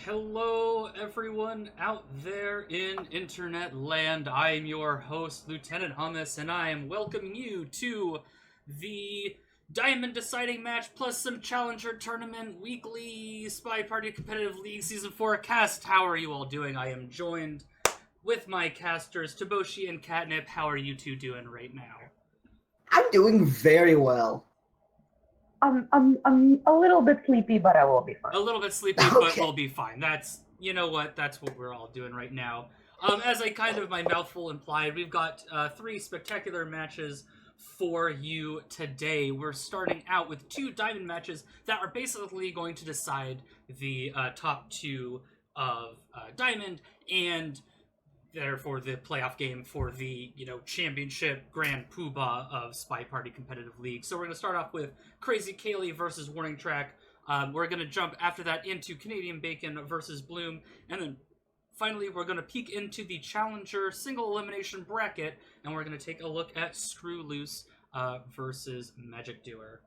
Hello, everyone out there in internet land. I am your host, Lieutenant Hummus, and I am welcoming you to the Diamond Deciding Match plus some Challenger Tournament Weekly Spy Party Competitive League Season 4 cast. How are you all doing? I am joined with my casters, Taboshi and Catnip. How are you two doing right now? I'm doing very well. I'm a little bit sleepy, but I will be fine. A little bit sleepy, but we'll be fine. That's what we're all doing right now. As I kind of my mouthful implied, we've got three spectacular matches for you today. We're starting out with two diamond matches that are basically going to decide the top two of diamond and therefore the playoff game for the championship grand poobah of Spy Party Competitive League. So we're going to start off with KrazyCaley versus WarningTrack. We're going to jump after that into Canadian Bacon versus Bloom, and then finally we're going to peek into the Challenger single elimination bracket, and we're going to take a look at Screw Loose versus Magic Doer.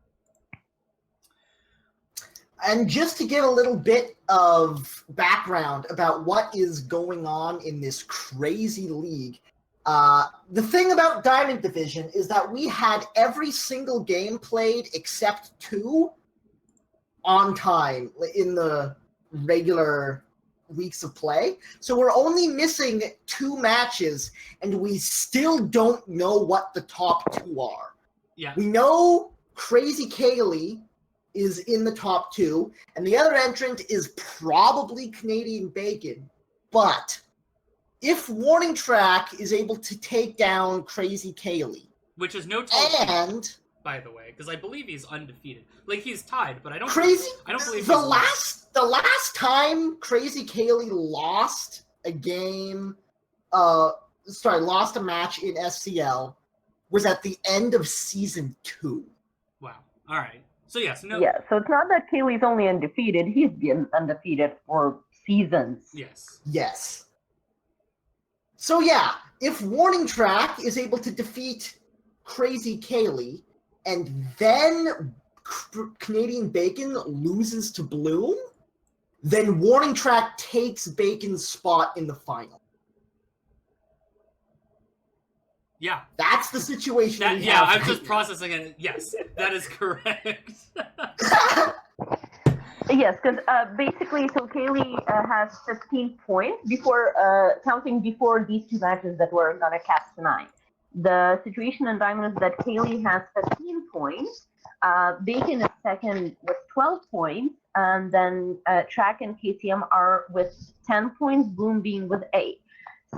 And just to give a little bit of background about what is going on in this crazy league, the thing about Diamond Division is that we had every single game played except two on time in the regular weeks of play. So we're only missing two matches, and we still don't know what the top two are. Yeah. We know KrazyCaley is in the top two, and the other entrant is probably Canadian Bacon. But if WarningTrack is able to take down KrazyCaley, which is no top and by the way, because I believe he's undefeated. Like, he's tied, but I don't believe the last time KrazyCaley lost a game, lost a match in SCL was at the end of season 2. Wow. All right. So yes, no. Yeah, so it's not that Kaylee's only undefeated; he's been undefeated for seasons. Yes. So yeah, if WarningTrack is able to defeat KrazyCaley, and then Canadian Bacon loses to Bloom, then WarningTrack takes Bacon's spot in the final. Yeah. That's the situation. I'm just processing it. Yes, that is correct. Yes, because basically, so Kaylee has 15 points before counting before these two matches that we're gonna cast tonight. The situation in Diamond is that Kaylee has 15 points. Bacon is second with 12 points, and then Track and KTM are with 10 points, Bloom being with 8.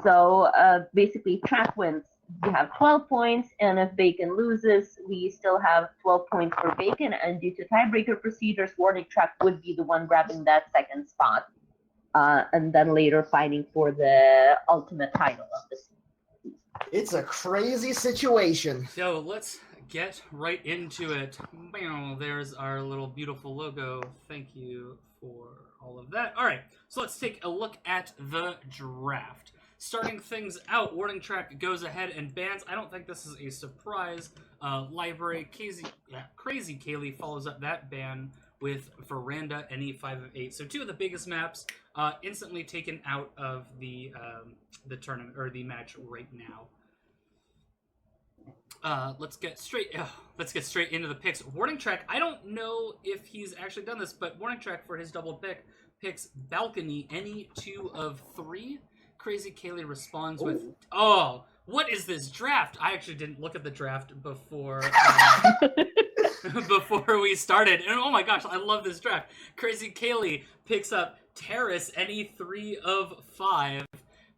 So basically, Track wins. We have 12 points, and if Bacon loses, we still have 12 points for Bacon, and due to tiebreaker procedures, WarningTrack would be the one grabbing that second spot, and then later fighting for the ultimate title of the season. It's a crazy situation. So let's get right into it. There's our little beautiful logo. Thank you for all of that. All right, so let's take a look at the draft. Starting things out, WarningTrack goes ahead and bans. I don't think this is a surprise. Library KrazyCaley follows up that ban with Veranda any 5 of 8. So two of the biggest maps instantly taken out of the tournament or the match right now. Let's get straight into the picks. WarningTrack, I don't know if he's actually done this, but WarningTrack for his double pick picks Balcony any 2 of 3. KrazyCaley responds with, "Oh, what is this draft?" I actually didn't look at the draft before before we started, and oh my gosh, I love this draft. KrazyCaley picks up Terrace any 3 of 5.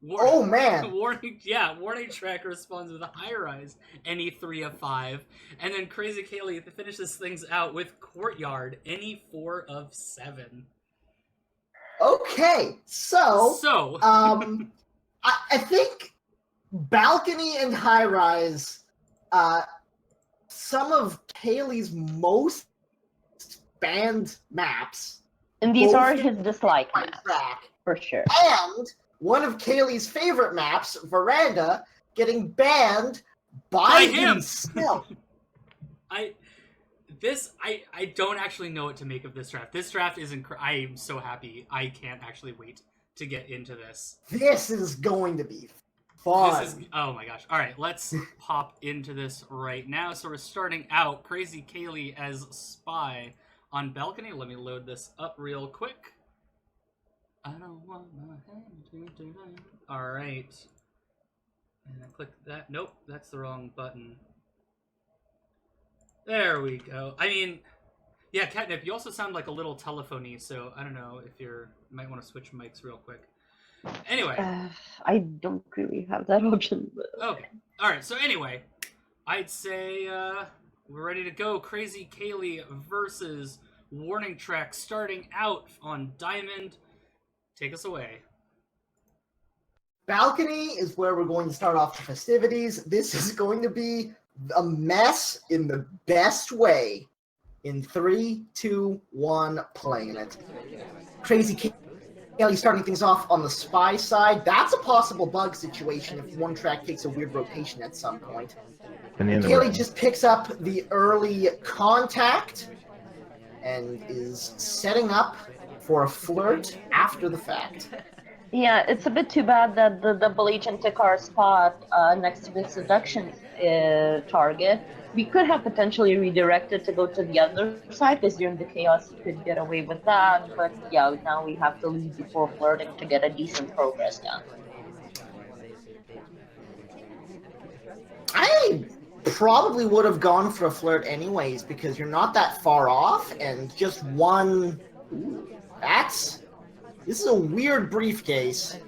WarningTrack responds with a High Rise any 3 of 5, and then KrazyCaley finishes things out with Courtyard any 4 of 7. Okay, so I think Balcony and High Rise, some of Kaylee's most banned maps. And these are his dislike maps, for sure. And one of Kaylee's favorite maps, Veranda, getting banned by himself. I don't actually know what to make of this draft. This draft is I am so happy. I can't actually wait to get into this. This is going to be fun. Oh my gosh. All right, let's pop into this right now. So we're starting out KrazyCaley as Spy on Balcony. Let me load this up real quick. I don't want my hand to die. All right. And I click that. Nope, that's the wrong button. There we go. I mean, yeah, Catnip, you also sound like a little telephony, so I don't know if you might want to switch mics real quick. Anyway. I don't really have that option. But okay. All right, so anyway, I'd say we're ready to go. KrazyCaley versus WarningTrack starting out on Diamond. Take us away. Balcony is where we're going to start off the festivities. This is going to be a mess in the best way. In 3, 2, 1, playing it. KrazyCaley starting things off on the Spy side. That's a possible bug situation if one track takes a weird rotation at some point. Caley just picks up the early contact and is setting up for a flirt after the fact. Yeah, it's a bit too bad that the double agent took our spot next to the seduction target. We could have potentially redirected to go to the other side, because during the chaos you could get away with that, but yeah, now we have to leave before flirting to get a decent progress done. I probably would have gone for a flirt anyways, because you're not that far off, and just one... Ooh, this is a weird briefcase.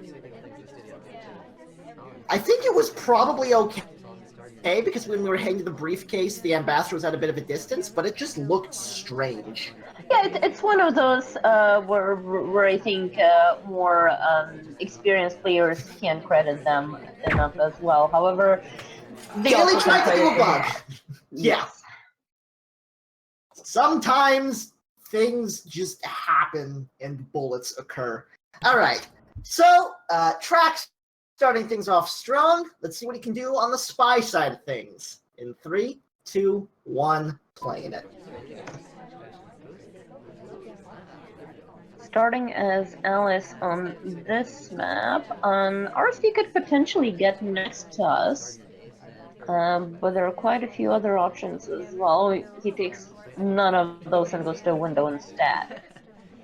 I think it was probably okay, because when we were heading to the briefcase, the ambassador was at a bit of a distance, but it just looked strange. Yeah, it's one of those where I think more experienced players can credit them enough as well. However, they only also tried to do a bug. Yeah. Sometimes things just happen and bullets occur. All right, so Track's starting things off strong. Let's see what he can do on the Spy side of things. In 3, 2, 1, playing it. Starting as Alice on this map, RSD could potentially get next to us, but there are quite a few other options as well. He takes none of those and goes to a window instead.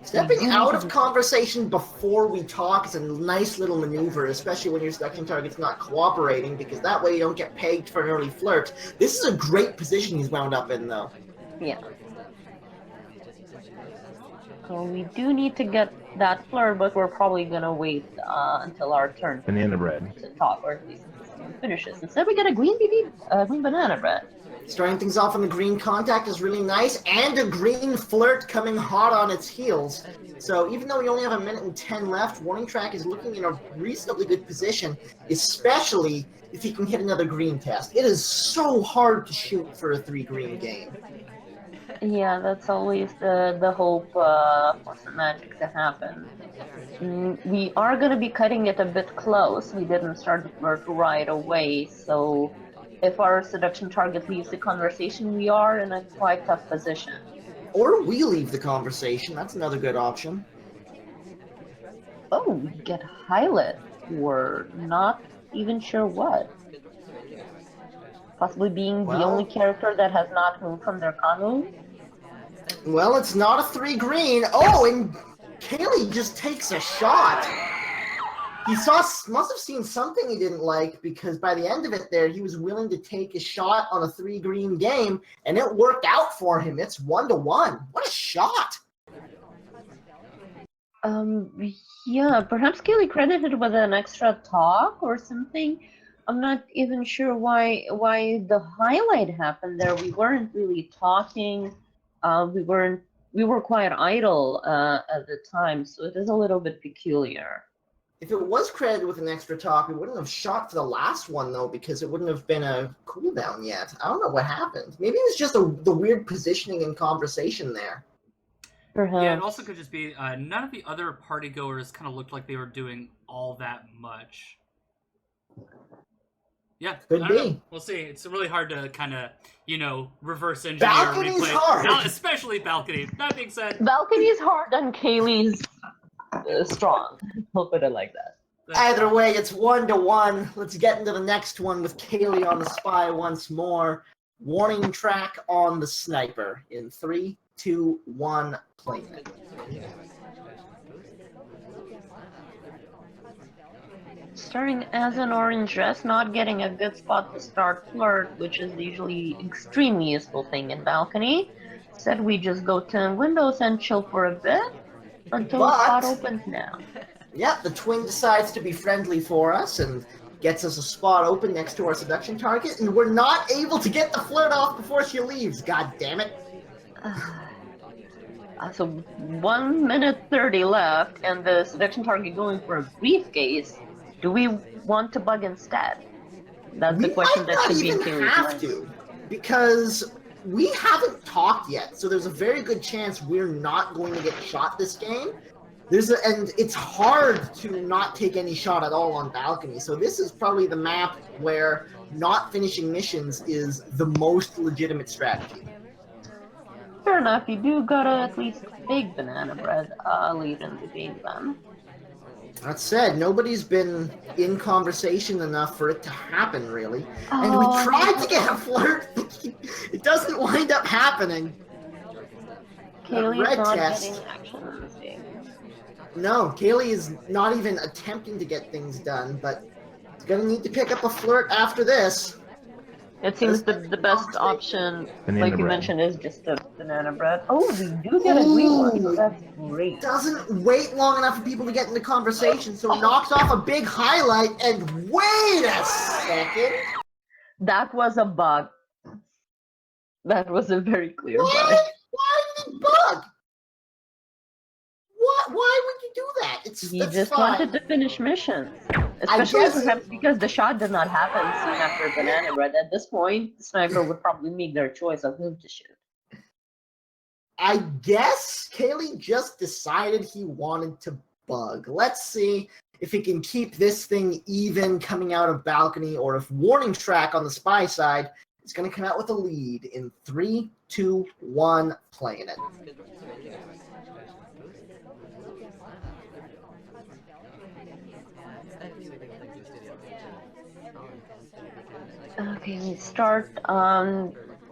Stepping out of conversation before we talk is a nice little maneuver, especially when your seduction target's not cooperating, because that way you don't get pegged for an early flirt. This is a great position he's wound up in, though. Yeah. So we do need to get that flirt, but we're probably gonna wait until our turn. Banana bread. To talk, or at least until someone finishes. Instead, we get a green green banana bread. Starting things off on the green contact is really nice, and a green flirt coming hot on its heels. So even though we only have 1 minute and 10 left, WarningTrack is looking in a reasonably good position, especially if he can hit another green test. It is so hard to shoot for a 3 green game. Yeah, that's always the hope for some magic to happen. We are going to be cutting it a bit close. We didn't start the flirt right away, so if our seduction target leaves the conversation, we are in a quite tough position. Or we leave the conversation. That's another good option. Oh, we get highlight. We're not even sure what. Possibly being the only character that has not moved from their condo. Well, it's not a 3 green. Oh, and Caley just takes a shot. He must have seen something he didn't like, because by the end of it there, he was willing to take a shot on a 3 green game, and it worked out for him. It's 1-1. What a shot! Yeah, perhaps Caley credited with an extra talk or something. I'm not even sure why the highlight happened there. We weren't really talking. We were quite idle at the time, so it is a little bit peculiar. If it was credited with an extra talk, we wouldn't have shot for the last one, though, because it wouldn't have been a cooldown yet. I don't know what happened. Maybe it was just the weird positioning and conversation there. Perhaps. Yeah, it also could just be none of the other party goers kind of looked like they were doing all that much. Yeah, Could I don't know. be. We'll see. It's really hard to kind of, reverse engineer Balcony's replay. hard. Especially balcony. That being said, Balcony's hard and Kaylee's strong. We'll put it like that. Either way, it's 1-1. Let's get into the next one with Kaylee on the spy once more. Warning track on the sniper in 3, 2, 1, play it. Starting as an orange dress, not getting a good spot to start flirt, which is usually extremely useful thing in balcony. Said we just go to windows and chill for a bit until the spot opens now. Yep, the twin decides to be friendly for us and gets us a spot open next to our seduction target, and we're not able to get the flirt off before she leaves. God damn it. So 1 minute 30 left, and the seduction target going for a briefcase. Do we want to bug instead? That's the question that should be in Kaylee's mind. We might not even have to, because we haven't talked yet, so there's a very good chance we're not going to get shot this game. And it's hard to not take any shot at all on balcony, so this is probably the map where not finishing missions is the most legitimate strategy. Fair enough, you do gotta at least bake banana bread late in the game then. That said, nobody's been in conversation enough for it to happen, really. And we tried to get a flirt. It doesn't wind up happening. Kaylee's not getting action in this game. No, Kaylee is not even attempting to get things done, but he's gonna need to pick up a flirt after this. It seems the best option, like you mentioned, is just the banana bread. Oh, we do get a green one, so that's great. Doesn't wait long enough for people to get into conversation, so knocks off a big highlight, and wait a second! That was a bug. That was a very clear bug. Why did it bug? Why would you do that? He just wanted to finish missions. Especially perhaps because the shot did not happen soon after banana bread. At this point, the sniper would probably make their choice of whom to shoot. I guess Kaylee just decided he wanted to bug. Let's see if he can keep this thing even coming out of balcony, or if warning track on the spy side is going to come out with a lead in 3, 2, 1, playing it. Okay, we start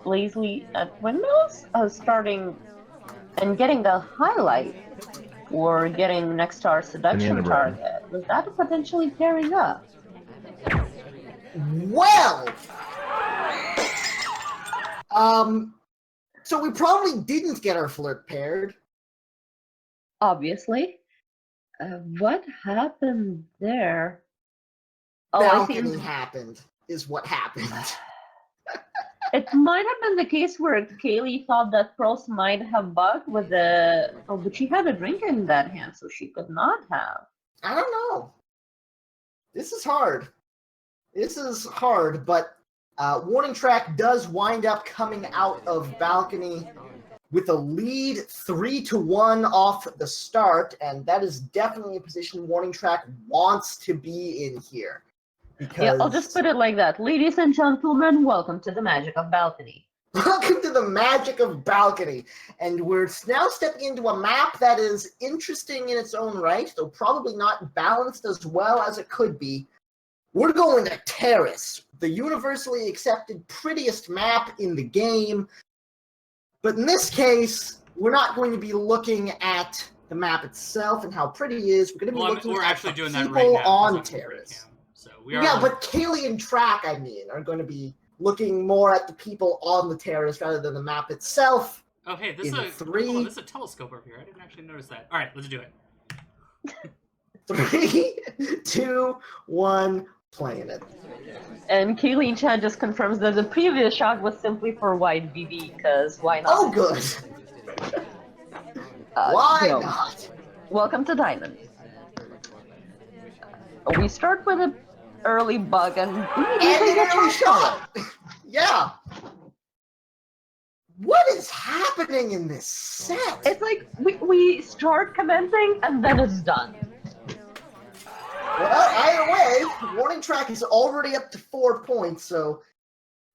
lazily at windows, starting and getting the highlight, or getting next to our seduction target. Was that potentially pairing up? Well, so we probably didn't get our flirt paired. Obviously. What happened there? Balcony happened, is what happened. It might have been the case where Kaylee thought that Pearls might have bugged with the... Oh, but she had a drink in that hand, so she could not have. I don't know. This is hard. This is hard, but warning track does wind up coming out of balcony with a lead 3-1 off the start, and that is definitely a position warning track wants to be in here. Because... Yeah, I'll just put it like that. Ladies and gentlemen, welcome to the magic of balcony. Welcome to the magic of balcony. And we're now stepping into a map that is interesting in its own right, though probably not balanced as well as it could be. We're going to Terrace, the universally accepted prettiest map in the game. But in this case, we're not going to be looking at the map itself and how pretty it is. We're going to be looking at the people on Terrace. Yeah, but Kaylee and Track, are going to be looking more at the people on the terrace rather than the map itself. Oh, hey, this is a telescope over here. I didn't actually notice that. All right, let's do it. 3, 2, 1, playing it. And Kaylee in chat just confirms that the previous shot was simply for wide BB, because why not? Oh, good. Why not? Welcome to Diamond. We start with an early bug and an early shot. Yeah. What is happening in this set? It's like we start commencing and then it's done. Well, either way, Warning Track is already up to 4 points, so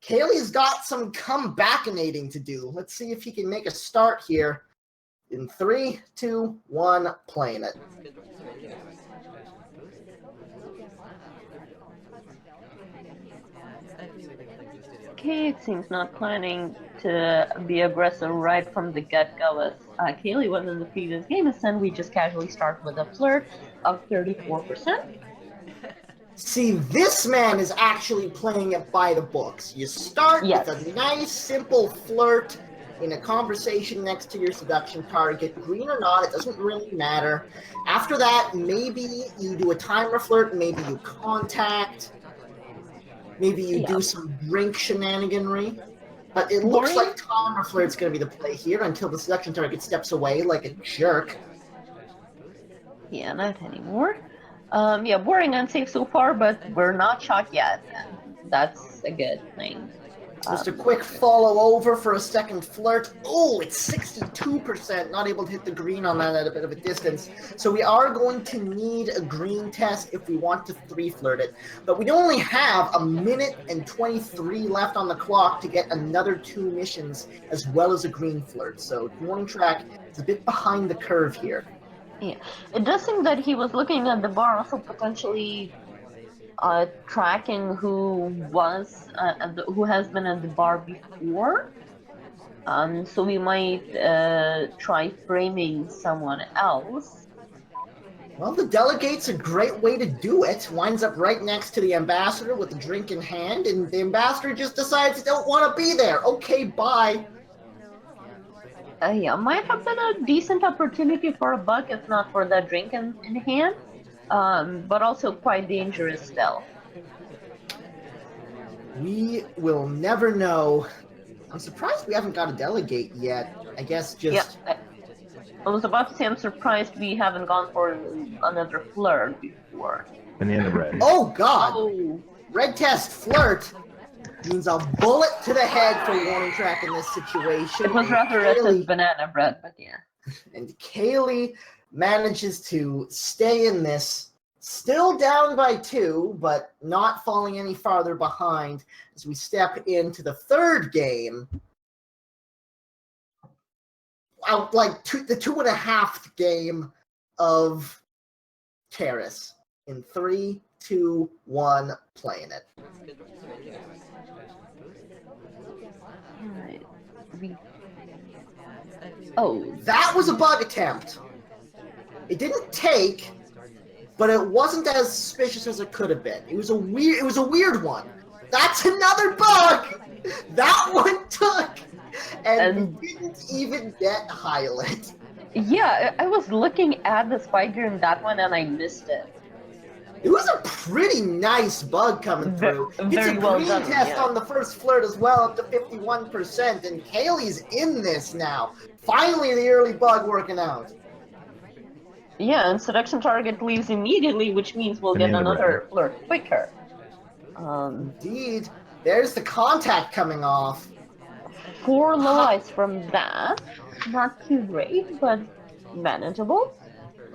Caley's got some comebacking to do. Let's see if he can make a start here. In 3, 2, 1, playing it. Okay, it seems not planning to be aggressive right from the get-go as Caley was in the previous game, and then we just casually start with a flirt of 34%. See, this man is actually playing it by the books. You start with a nice, simple flirt in a conversation next to your seduction target. Green or not, it doesn't really matter. After that, maybe you do a timer flirt, maybe you contact, maybe you do some drink shenaniganry. But it looks like timer flirt's going to be the play here until the seduction target steps away like a jerk. Yeah, not anymore. Yeah, boring and safe so far, but we're not shot yet. That's a good thing. Just a quick follow over for a second flirt. Oh, it's 62%. Not able to hit the green on that at a bit of a distance. So we are going to need a green test if we want to 3-flirt it. But we only have a minute and 23 left on the clock to get another 2 missions as well as a green flirt. So Warning Track is a bit behind the curve here. Yeah, it does seem that he was looking at the bar, also potentially tracking who has been at the bar before. So we might try framing someone else. Well, the delegate's a great way to do it. Winds up right next to the ambassador with a drink in hand, and the ambassador just decides he don't want to be there. Okay, bye. Yeah, might have been a decent opportunity for a buck, if not for that drink in hand. But also quite dangerous still. We will never know. I'm surprised we haven't got a delegate yet. I guess just... Yeah, I was about to say I'm surprised we haven't gone for another flirt before. Banana bread. Oh, God! Oh. Red test flirt means a bullet to the head for Warning Track in this situation. It was rather red test banana bread, but yeah. And Caley manages to stay in this, still down by 2, but not falling any farther behind as we step into the third game. Like the 2.5 game of Terrace. In 3, 2, 1, playing it. Alright. Oh. That was a bug attempt. It didn't take, but it wasn't as suspicious as it could have been. It was a weird one. That's another bug! That one took! And we didn't even get highlight. Yeah, I was looking at the spike during that one and I missed it. It was a pretty nice bug coming through. It's a green test on the first flirt as well, up to 51%, and Caley's in this now. Finally, the early bug working out. Yeah, and seduction target leaves immediately, which means we'll get another flirt quicker. Indeed. There's the contact coming off. 4 low-eyes from that. Not too great, but manageable.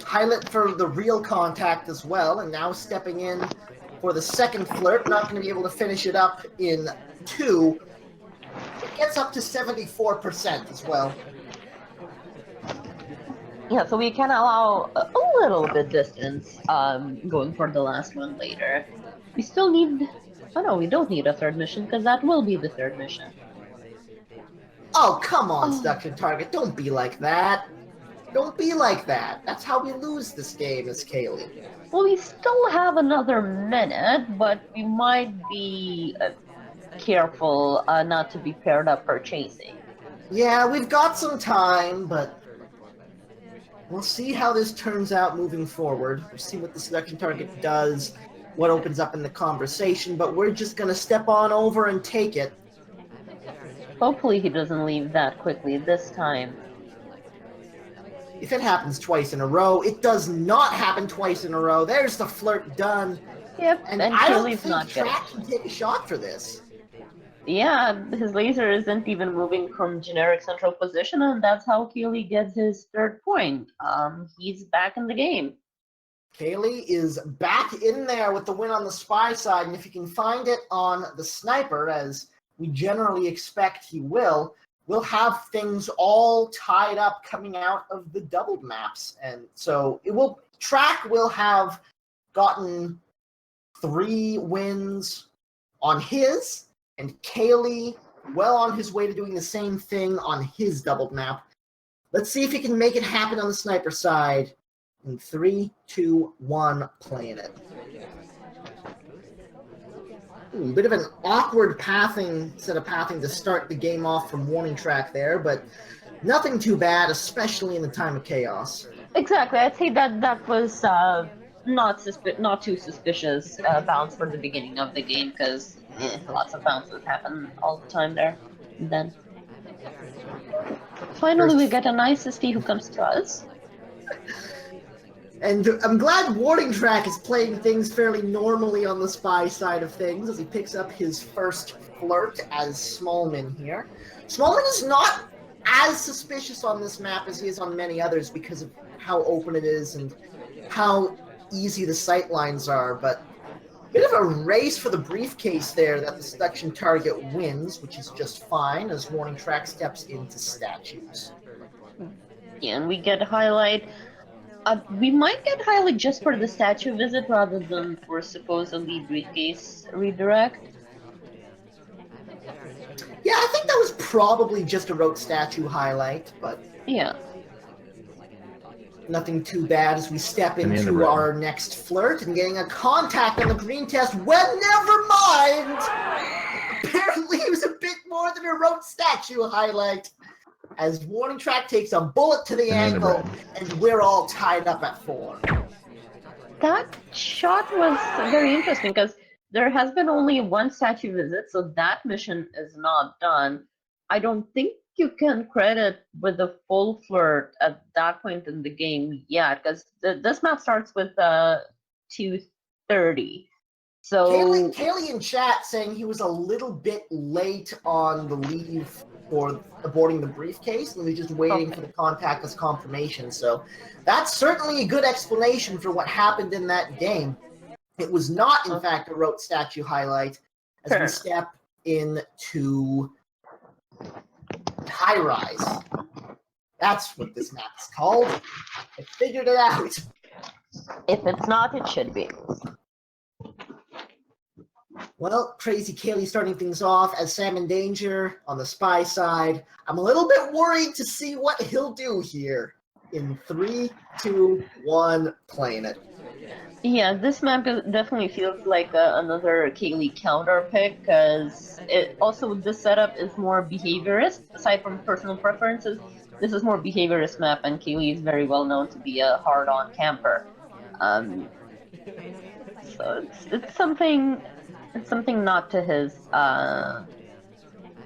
Highlight for the real contact as well, and now stepping in for the second flirt. Not going to be able to finish it up in 2. It gets up to 74% as well. Yeah, so we can allow a little bit distance going for the last one later. We still need... Oh no, we don't need a third mission, because that will be the third mission. Oh, come on, seduction target. Don't be like that. Don't be like that. That's how we lose this game, Miss Caley. Well, we still have another minute, but we might be careful not to be paired up for chasing. Yeah, we've got some time, but we'll see how this turns out moving forward. We'll see what the seduction target does, what opens up in the conversation, but we're just going to step on over and take it. Hopefully he doesn't leave that quickly this time. If it happens twice in a row, it does not happen twice in a row. There's the flirt done. Yep, and I don't think Track can take a shot for this. Yeah, his laser isn't even moving from generic central position, and that's how Caley gets his third point. He's back in the game. Caley is back in there with the win on the spy side, and if he can find it on the sniper, as we generally expect he will, we'll have things all tied up coming out of the doubled maps. And so Track will have gotten 3 wins on his, and Caley well on his way to doing the same thing on his doubled map. Let's see if he can make it happen on the sniper side. In 3, 2, 1, playing it. Ooh, a bit of an awkward set of pathing to start the game off from WarningTrack there, but nothing too bad, especially in the time of chaos. Exactly, I'd say that was not too suspicious bounce for the beginning of the game, because lots of bounces happen all the time there. And then finally we get a nice ST who comes to us. And I'm glad WarningTrack is playing things fairly normally on the spy side of things as he picks up his first flirt as Smallman here. Smallman is not as suspicious on this map as he is on many others because of how open it is and how easy the sight lines are, but a bit of a race for the briefcase there that the seduction target wins, which is just fine as WarningTrack steps into statues. Yeah, and we get highlight. We might get highlight just for the statue visit rather than for supposedly briefcase redirect. Yeah, I think that was probably just a rote statue highlight, but yeah, nothing too bad as we step into our next flirt and getting a contact on the green test. Well, never mind! Apparently it was a bit more than a rote statue highlight. As WarningTrack takes a bullet to the ankle, and we're all tied up at 4. That shot was very interesting because there has been only 1 statue visit, so that mission is not done. I don't think you can credit with a full flirt at that point in the game yet, because this map starts with 2:30. So Caley in chat saying he was a little bit late on the leave for aborting the briefcase and was just waiting for the contactless confirmation. So that's certainly a good explanation for what happened in that game. It was not, in fact, a rote statue highlight as we step into High Rise. That's what this map is called. I figured it out. if it's not, it should be. Well, KrazyCaley starting things off as Sam in Danger on the spy side. I'm a little bit worried to see what he'll do here. In 3, 2, 1, playing it. Yeah, this map definitely feels like another Caley counter pick, because this setup is more behaviorist. Aside from personal preferences, this is more behaviorist map, and Caley is very well known to be a hard-on camper. So it's something not to his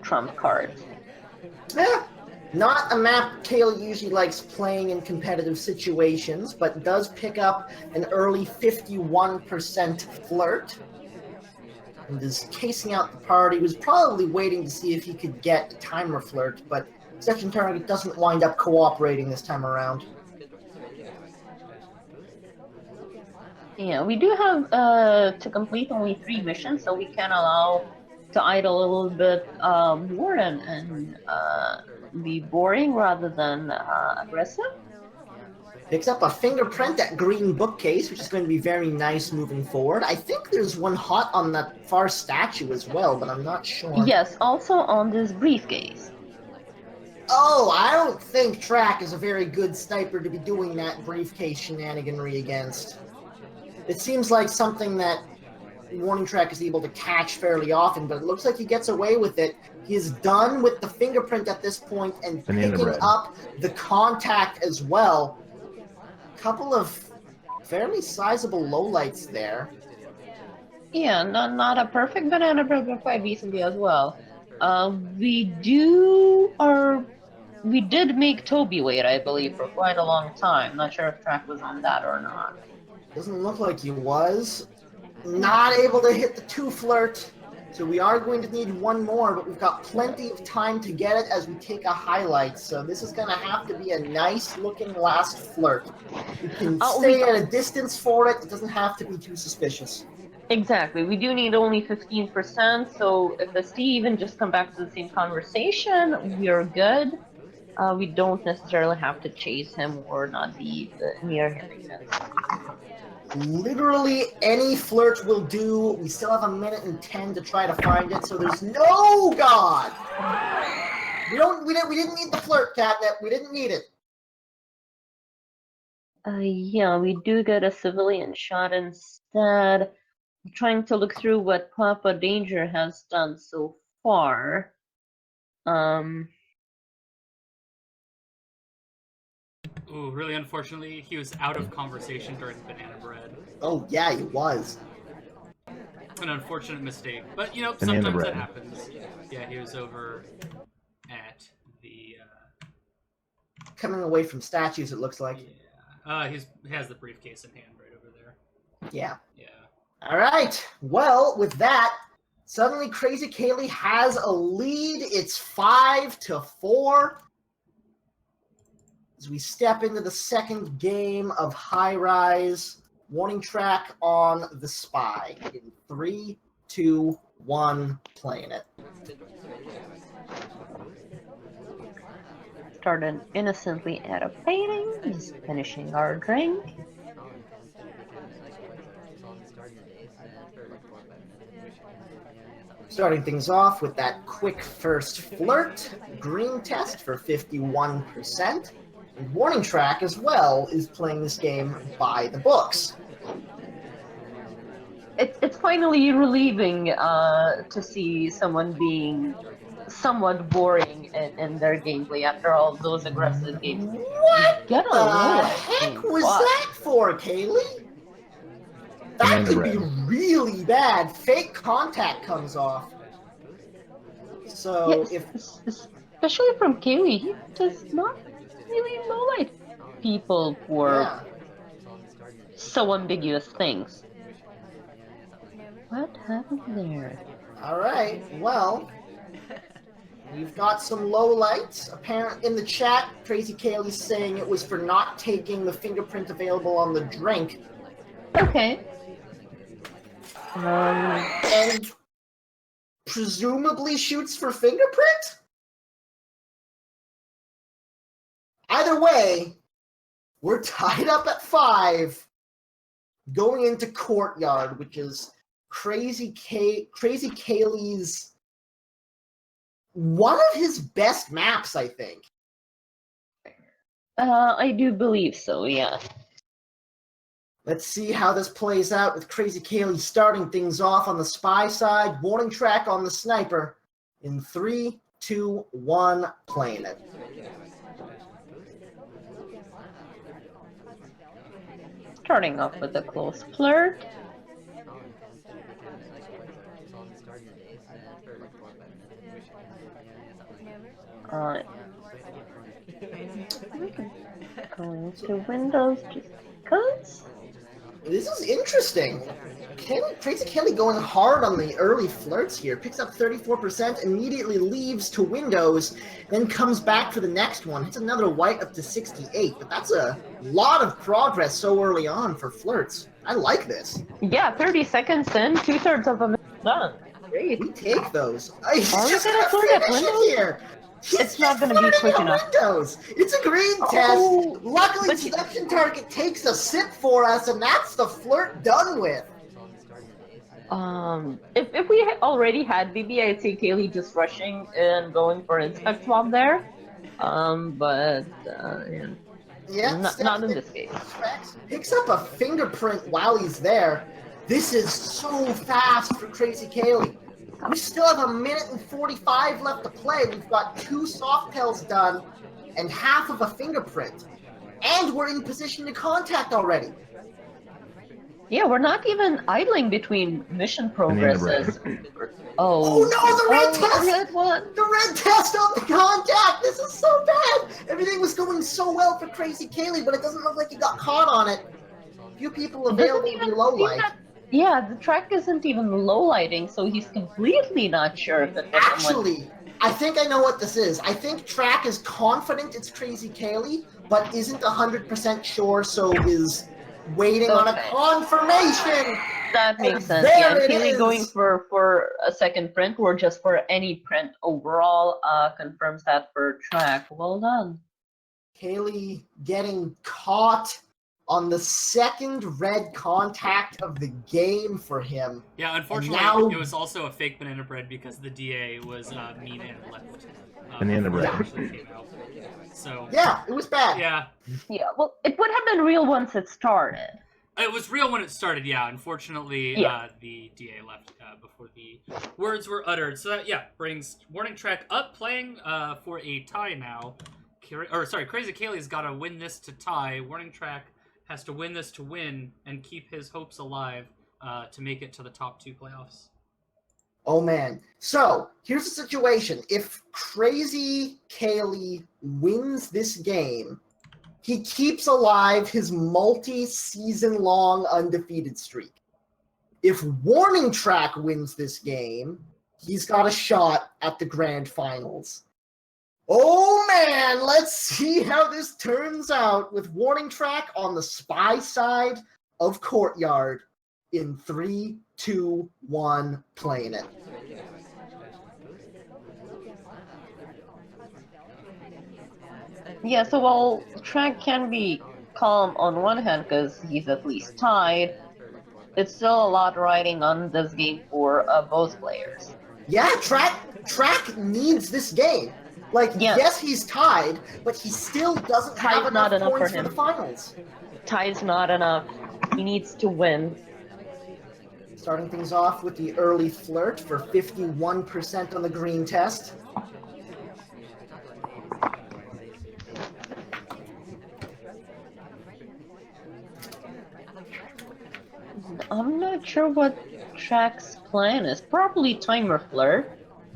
trump card. Yeah, not a map Caley usually likes playing in competitive situations, but does pick up an early 51% flirt. And is casing out the party. Was probably waiting to see if he could get a timer flirt, but section target doesn't wind up cooperating this time around. Yeah, we do have to complete only 3 missions, so we can allow to idle a little bit more and be boring rather than aggressive. Picks up a fingerprint, that green bookcase, which is going to be very nice moving forward. I think there's one hot on that far statue as well, but I'm not sure. Yes, also on this briefcase. Oh, I don't think Track is a very good sniper to be doing that briefcase shenaniganry against. It seems like something that WarningTrack is able to catch fairly often, but it looks like he gets away with it. He is done with the fingerprint at this point and picking up the contact as well. A couple of fairly sizable lowlights there. Yeah, not a perfect banana, but quite decently as well. We did make Toby wait, I believe, for quite a long time. Not sure if Track was on that or not. Doesn't look like he was. Not able to hit the 2 flirt. So we are going to need one more, but we've got plenty of time to get it as we take a highlight. So this is going to have to be a nice-looking last flirt. We can stay at a distance for it. It doesn't have to be too suspicious. Exactly. We do need only 15%, so if the Steve just come back to the same conversation, we're good. We don't necessarily have to chase him or not be near him. Literally any flirt will do. We still have 1:10 to try to find it, so there's no God. We didn't need the flirt, Catnip. We didn't need it. Yeah, we do get a civilian shot instead. I'm trying to look through what Papa Danger has done so far. Ooh, really unfortunately, he was out of conversation during Banana Bread. Oh, yeah, he was. An unfortunate mistake. But, you know, Banana sometimes Bread. that happens. Yeah, he was over at the... Coming away from statues, it looks like. Yeah. He has the briefcase in hand right over there. Yeah. Yeah. All right. Well, with that, suddenly KrazyCaley has a lead. It's 5-4. As we step into the second game of High Rise, warning track on the spy. In 3, 2, 1, playing it. Started innocently at a painting, just finishing our drink. Starting things off with that quick first flirt, green test for 51%. And warning track as well is playing this game by the books. It's finally relieving to see someone being somewhat boring in their gameplay after all those aggressive games. What Get a the lower heck team. was Fuck. that for, Kaylee? That could be really bad. Fake contact comes off. So Yes, if especially from Kaylee, he does not really lowlight people for so ambiguous things. What happened there? Alright, well, we've got some lowlights. Apparent in the chat, KrazyCaley saying it was for not taking the fingerprint available on the drink. Okay. And presumably shoots for fingerprint? Either way, we're tied up at 5, going into Courtyard, which is KrazyCaley's one of his best maps, I think. I do believe so, yeah. Let's see how this plays out with KrazyCaley starting things off on the spy side, warning track on the sniper. In 3, 2, 1, playing it. Starting off with a close flirt. Going to Windows just because. This is interesting. KrazyCaley going hard on the early flirts here. Picks up 34%, immediately leaves to Windows, then comes back for the next one. Hits another white up to 68, but that's a lot of progress so early on for flirts. I like this. Yeah, 30 seconds in, 2/3 of them done. Great. We take those. He's Are we just gonna gonna flirt at finish it Windows? here. It's not gonna be quick enough. Windows. It's a green test. Luckily, selection target takes a sip for us, and that's the flirt done with. If we already had BB, I'd say Kaylee just rushing and going for an inspect swap there. But not in this case. Picks up a fingerprint while he's there. This is so fast for KrazyCaley. We still have 1:45 left to play. We've got 2 soft tells done and half of a fingerprint. And we're in position to contact already. Yeah, we're not even idling between mission progresses. Oh no, the red test! Red one. The red test on the contact! This is so bad! Everything was going so well for KrazyCaley, but it doesn't look like he got caught on it. Few people available to be low light. Yeah, the track isn't even low lighting, so he's completely not sure if it was someone. Actually, I think I know what this is. I think Track is confident it's KrazyCaley, but isn't 100% sure, so is waiting on a Okay. confirmation. That makes And sense. there Yeah, and it Keely is. going for a second print or just for any print overall confirms that for track. Well done. Caley getting caught on the second red contact of the game for him. Yeah, unfortunately, now- it was also a fake banana bread because the DA was mean and left. Banana before it bread. actually came out. So Yeah, it was bad. yeah, Yeah, well, it would have been real once it started. it was real when it started. Yeah, unfortunately, Yeah. the DA left before the words were uttered. So that brings WarningTrack up, playing for a tie now. KrazyCaley's got to win this to tie. WarningTrack has to win this to win and keep his hopes alive to make it to the top 2 playoffs. Oh man. So here's the situation. If KrazyCaley wins this game, he keeps alive his multi-season long undefeated streak. If WarningTrack wins this game, he's got a shot at the grand finals. Oh man, let's see how this turns out with WarningTrack on the spy side of Courtyard in 3, 2, 1, playing it. Yeah, so while track can be calm on one hand because he's at least tied, it's still a lot riding on this game for both players. Yeah, Track needs this game. Like, Yeah. yes, he's tied, but he still doesn't have Tie's not enough enough points for for the him. finals. Tie's not enough. He needs to win. Starting things off with the early flirt for 51% on the green test. I'm not sure what track's plan is. Probably timer flirt.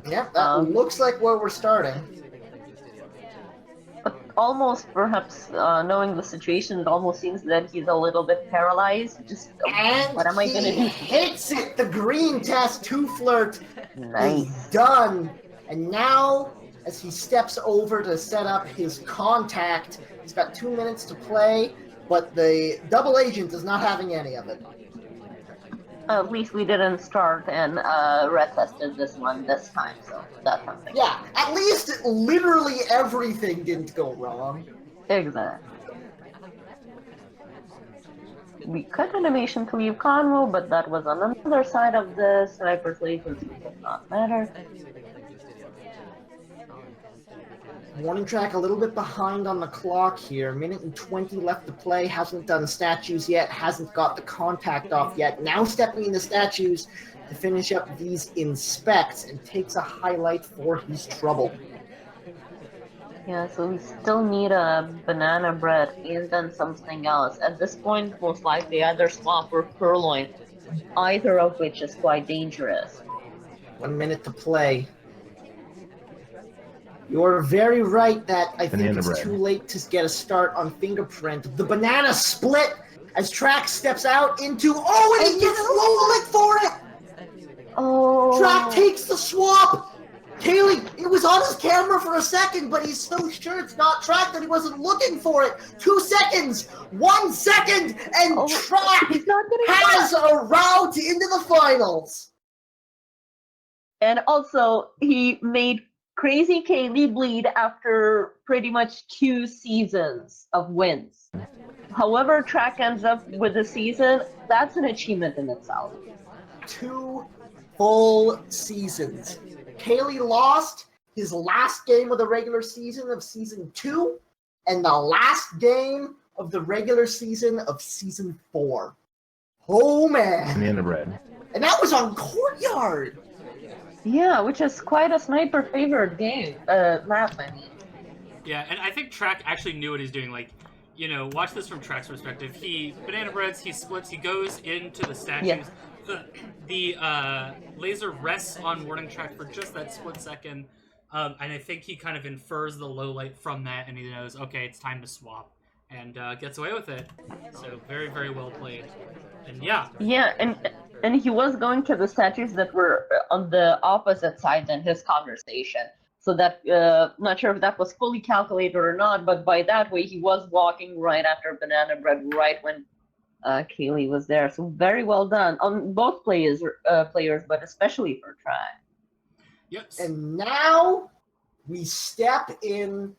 Yep, that looks like where we're starting. But almost, perhaps, knowing the situation, it almost seems that he's a little bit paralyzed. Just, And what am I gonna he do? hits it! The green test to flirt Nice. is done. And now, as he steps over to set up his contact, he's got 2 minutes to play, but the double agent is not having any of it. At least we didn't start and retested this one this time, so that's something. Yeah, at least literally everything didn't go wrong. Exactly. We cut animation to leave Convo, but that was on another side of the sniper places, so it does not matter. WarningTrack a little bit behind on the clock here. 1:20 left to play. Hasn't done statues yet. Hasn't got the contact off yet. Now stepping into statues to finish up these inspects and takes a highlight for his trouble. Yeah, so we still need a banana bread and then something else. At this point, most likely either swap or purloin, either of which is quite dangerous. 1 minute to play. You're very right that I think Banana it's bread. too late to get a start on Fingerprint. The banana split as Track steps out into... Oh, and he gets low lit for it! Oh. Track takes the swap! Caley, it was on his camera for a second, but he's so sure it's not Track that he wasn't looking for it. 2 seconds! 1 second! And Track He's not getting has a route into the finals! And also, he made KrazyCaley bleed after pretty much 2 seasons of wins. However Track ends up with the season, that's an achievement in itself. 2 full seasons. Caley lost his last game of the regular season of Season 2 and the last game of the regular season of Season 4. Oh, man. Banana bread. And that was on Courtyard. Yeah, which is quite a sniper favored game, map, I mean. Yeah, and I think Track actually knew what he's doing. Like, you know, watch this from Track's perspective. He banana breads, he splits, he goes into the statues. Yeah. The laser rests on WarningTrack for just that split second, and I think he kind of infers the low light from that, and he knows, okay, it's time to swap. and gets away with it. So very, very well played. And yeah. Yeah, and he was going to the statues that were on the opposite side than his conversation. So that, not sure if that was fully calculated or not, but by that way he was walking right after Banana Bread, right when Caley was there. So very well done on both players, but especially for Track. Yep. And now we step in